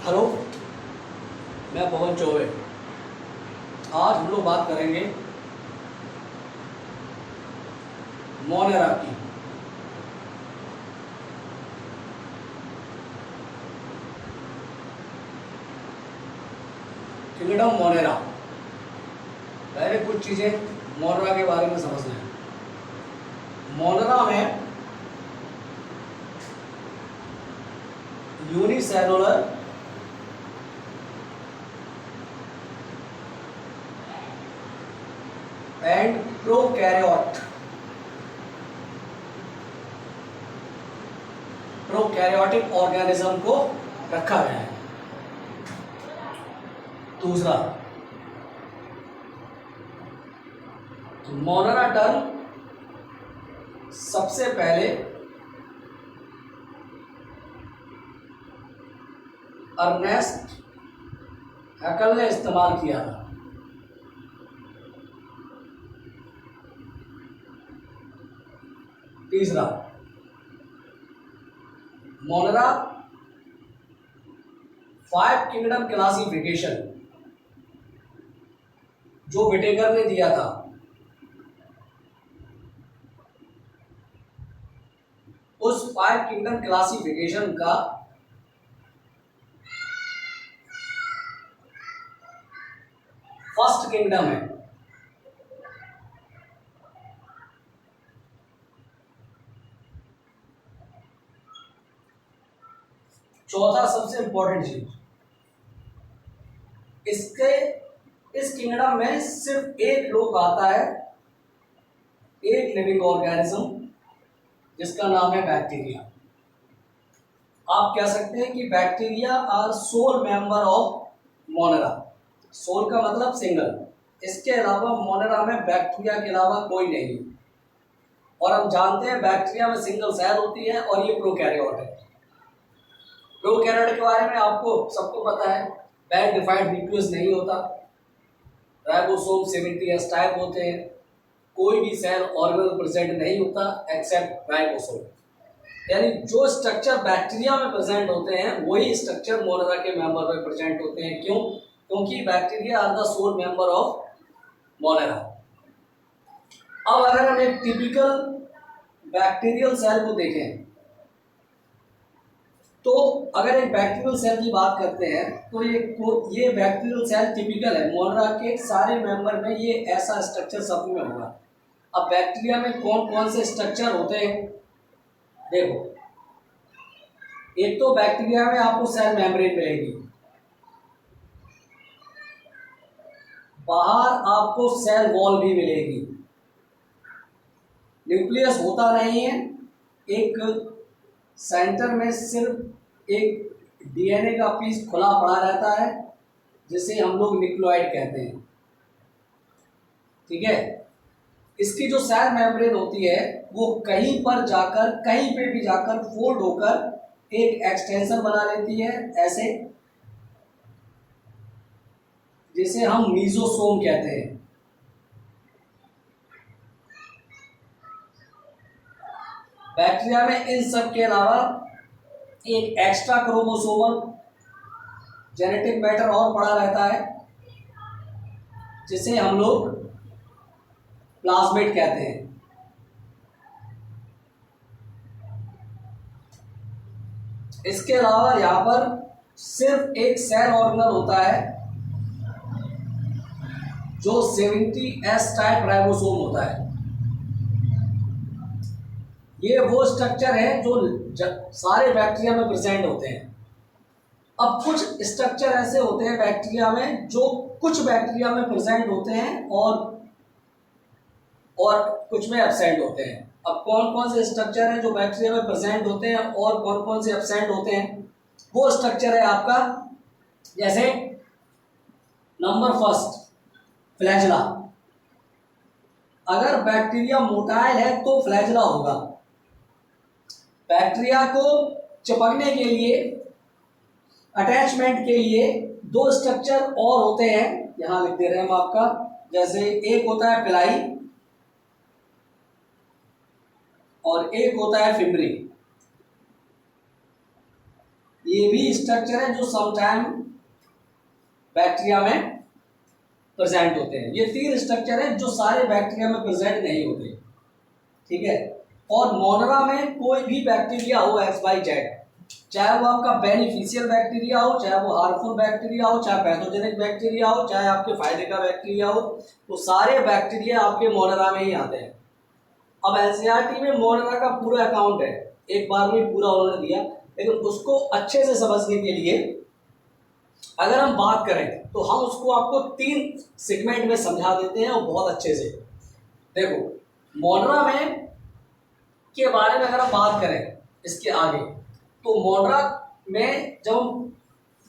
Hello, मैं पवन चौबे। आज हम लोग बात करेंगे मोनेरा की। Kingdom Monera. पहले कुछ चीज़ें मोनेरा के बारे में समझना है। मोनेरा में यूनिसेलुलर एंड प्रोकैरियोटिक ऑर्गेनिज्म को रखा गया है। दूसरा, मोनेरा टर्म सबसे पहले अर्नेस्ट हैकल ने इस्तेमाल किया था। तीसरा, मोनेरा 5 किंगडम क्लासिफिकेशन जो विटेकर ने दिया था, उस 5 किंगडम क्लासिफिकेशन का फर्स्ट किंगडम है। चौथा सबसे इंपॉर्टेंट चीज, इस किंगडम में सिर्फ एक लोग आता है, एक लिविंग ऑर्गेनिज्म, जिसका नाम है बैक्टीरिया। आप कह सकते हैं कि bacteria are sole member of Monera. Sole का मतलब सिंगल। इसके अलावा मोनेरा में बैक्टीरिया के अलावा कोई नहीं है। और हम जानते हैं बैक्टीरिया में सिंगल सेल होती है और ये प्रोकैरियोट है। प्रोकैरियोट के बारे में आपको सबको पता है, वेल डिफाइंड न्यूक्लियस नहीं होता, राइबोसोम 70S टाइप होते हैं, कोई भी सेल ऑर्गेनल प्रेजेंट नहीं होता एक्सेप्ट राइबोसोम। यानी जो स्ट्रक्चर बैक्टीरिया में प्रेजेंट होते हैं वही स्ट्रक्चर मोनेरा के मेंबर में प्रेजेंट होते हैं। क्यों? क्योंकि bacteria are the sole member of Monera. अब अगर हम एक टिपिकल बैक्टीरियल सेल को देखें, तो अगर एक बैक्टीरियल सेल की बात करते हैं तो ये बैक्टीरियल सेल टिपिकल है। मोनेरा के सारे मेंबर में ये ऐसा स्ट्रक्चर सब में होगा। अब बैक्टीरिया में कौन कौन से स्ट्रक्चर होते हैं देखो। एक तो बैक्टीरिया में आपको सेल मेम्ब्रेन मिलेगी, बाहर आपको सेल वॉल भी मिलेगी। न्यूक्लियस होता नहीं है, एक सेंटर में सिर्फ एक डीएनए का पीस खुला पड़ा रहता है, जिसे हम लोग न्यूक्लियोइड कहते हैं। ठीक है, इसकी जो सेल मेम्ब्रेन होती है वो कहीं पे भी जाकर फोल्ड होकर एक एक्सटेंशन बना लेती है, ऐसे, जिसे हम मीजोसोम कहते हैं। बैक्टीरिया में इन सब के अलावा एक एक्स्ट्रा क्रोमोसोमल जेनेटिक मैटर और पड़ा रहता है, जिसे हम लोग प्लाज्मिड कहते हैं। इसके अलावा यहां पर सिर्फ एक सेल ऑर्गेनल होता है जो 70S टाइप राइबोसोम होता है। ये वो स्ट्रक्चर है जो सारे बैक्टीरिया में प्रेजेंट होते हैं। अब कुछ स्ट्रक्चर ऐसे होते हैं बैक्टीरिया में जो कुछ बैक्टीरिया में प्रेजेंट होते हैं और कुछ में एब्सेंट होते हैं। अब कौन कौन से स्ट्रक्चर हैं जो बैक्टीरिया में प्रेजेंट होते हैं और कौन कौन से एब्सेंट होते हैं, वो स्ट्रक्चर है आपका, जैसे नंबर फर्स्ट, फ्लैजेला। अगर बैक्टीरिया मोटाइल है तो फ्लैजेला होगा। बैक्टीरिया को चिपकने के लिए, अटैचमेंट के लिए दो स्ट्रक्चर और होते हैं, यहां लिख दे रहे हैं हम आपका। जैसे एक होता है पिलाई और एक होता है फिम्बरी। ये भी स्ट्रक्चर है जो समटाइम बैक्टीरिया में प्रेजेंट होते हैं। ये 3 स्ट्रक्चर है जो सारे बैक्टीरिया में प्रेजेंट नहीं होते, ठीक है। और मोनरा में कोई भी बैक्टीरिया हो XYZ, चाहे वो आपका बेनिफिशियल बैक्टीरिया हो, चाहे वो हार्मफुल बैक्टीरिया हो, चाहे पैथोजेनिक बैक्टीरिया हो, चाहे आपके फायदे का बैक्टीरिया हो, तो सारे बैक्टीरिया आपके मोनरा में ही आते हैं। अब एनसीईआरटी में मोनरा का पूरा अकाउंट है, एक बार में पूरा उन्होंने दिया, लेकिन उसको अच्छे से समझने के लिए अगर हम बात करें तो हम उसको आपको 3 सेगमेंट में समझा देते हैं और बहुत अच्छे से। देखो, मोनरा में के बारे में अगर हम बात करें इसके आगे, तो मोनरा में जब हम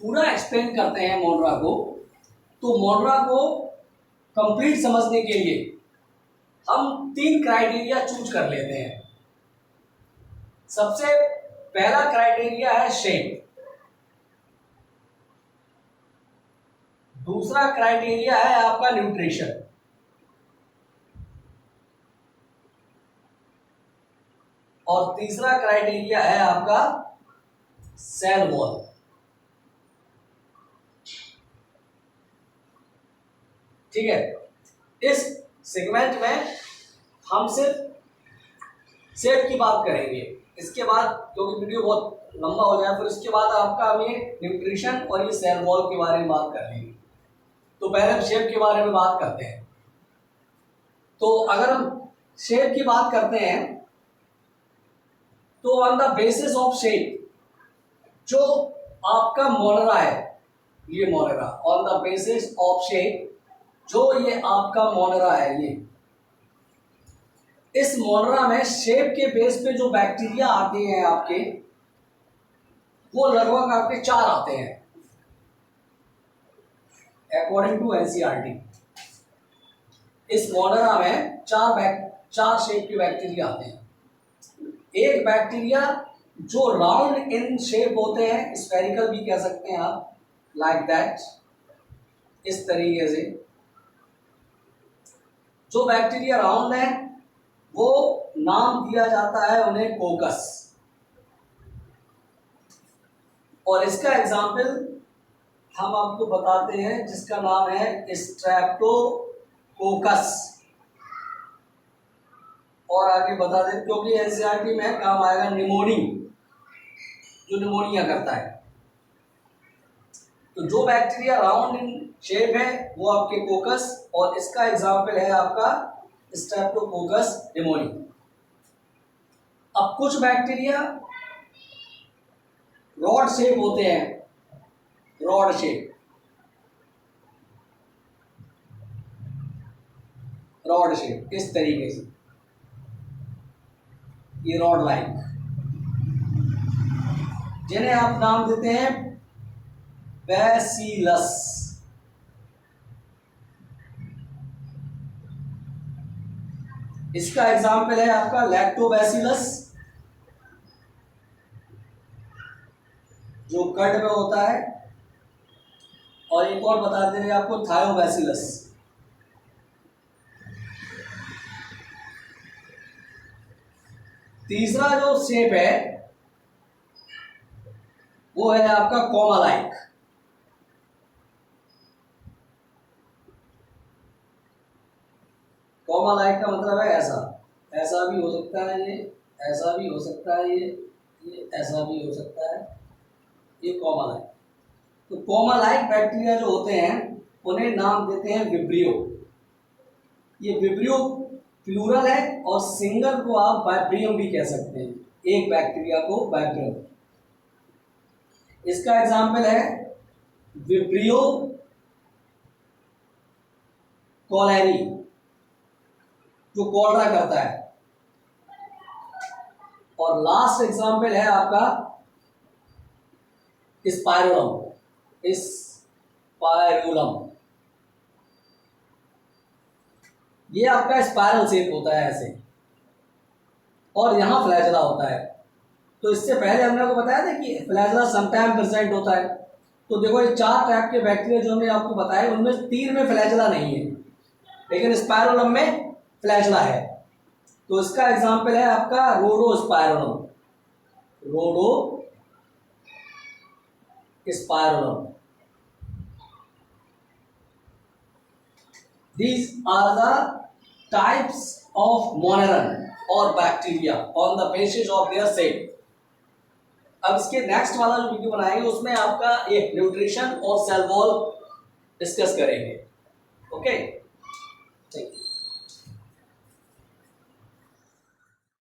पूरा एक्सप्लेन करते हैं मोनरा को, तो मोनरा को कंप्लीट समझने के लिए हम 3 क्राइटेरिया चूज कर लेते हैं। सबसे पहला क्राइटेरिया है शेप, दूसरा क्राइटेरिया है आपका न्यूट्रिशन, और तीसरा क्राइटेरिया है आपका सेल वॉल। ठीक है, इस सेगमेंट में हम सिर्फ शेप की बात करेंगे। इसके बाद क्योंकि वीडियो बहुत लंबा हो जाए, फिर इसके बाद आपका हम ये न्यूट्रिशन और ये सेल वॉल के बारे में बात कर लेंगे। तो पहले हम शेप के बारे में बात करते हैं। तो अगर हम शेप की बात करते हैं तो on the basis of shape, जो आपका मोनरा है, ये मोनरा, on the basis of shape, जो ये आपका मोनरा है, ये इस मोनरा में शेप के बेस पे जो बैक्टीरिया आते हैं आपके, वो लगभग आपके 4 आते हैं अकॉर्डिंग टू एनसीईआरटी। इस मोनरा में 4 शेप के बैक्टीरिया आते हैं। एक बैक्टीरिया जो राउंड इन शेप होते हैं, स्फेरिकल भी कह सकते हैं आप, लाइक दैट, इस तरीके से जो बैक्टीरिया राउंड है वो नाम दिया जाता है उन्हें कोकस। और इसका एग्जाम्पल हम आपको बताते हैं जिसका नाम है स्ट्रेप्टोकोकस। और आगे बता दें क्योंकि एनसीईआरटी में काम आएगा निमोनी, जो निमोनिया करता है। तो जो बैक्टीरिया राउंड इन शेप है वो आपके कोकस, और इसका एग्जाम्पल है आपका स्ट्रेप्टोकोकस निमोनी। अब कुछ बैक्टीरिया रॉड शेप होते हैं, रॉड शेप, रॉड शेप इस तरीके से, ये रॉड लाइक, जिन्हें आप नाम देते हैं बैसिलस। इसका एग्जाम्पल है आपका लैक्टोबैसिलस, जो कर्ड में होता है, और एक और बता देंगे आपको थायोबैसिलस। तीसरा जो शेप है वो है आपका कोमा लाइक। कोमा लाइक का मतलब है ऐसा, ऐसा भी हो सकता है, ये ऐसा भी हो सकता है, ये ऐसा भी हो सकता है, ये कोमा लाइक। तो कोमा लाइक बैक्टीरिया जो होते हैं उन्हें नाम देते हैं विब्रियो। ये विब्रियो प्लूरल है, और सिंगल को आप वाइब्रियम भी कह सकते हैं, एक बैक्टीरिया को वाइब्रियम। इसका एग्जाम्पल है विब्रियो कोलेरी, जो कोलरा करता है। और लास्ट एग्जाम्पल है आपका स्पाइरुलम, स्पाइरुलम। ये आपका स्पाइरल शेप होता है ऐसे, और यहाँ फ्लैजला होता है। तो इससे पहले हमने आपको बताया था कि फ्लैजला समटाइम प्रेजेंट होता है। तो देखो ये 4 टाइप के बैक्टीरिया जो हमने आपको बताए, उनमें 3 में फ्लैजला नहीं है, लेकिन स्पाइरुलम में फ्लैजला है। तो इसका एग्जाम्पल है आपका रोडोस्पाइरुलम, रोडो स्पायरोलम। These are the types of monoron or bacteria on the basis of their cell। अब इसके नेक्स्ट वाला जो वीडियो बनाएंगे उसमें आपका एक न्यूट्रिशन और सेल वॉल डिस्कस करेंगे। Okay, thank you.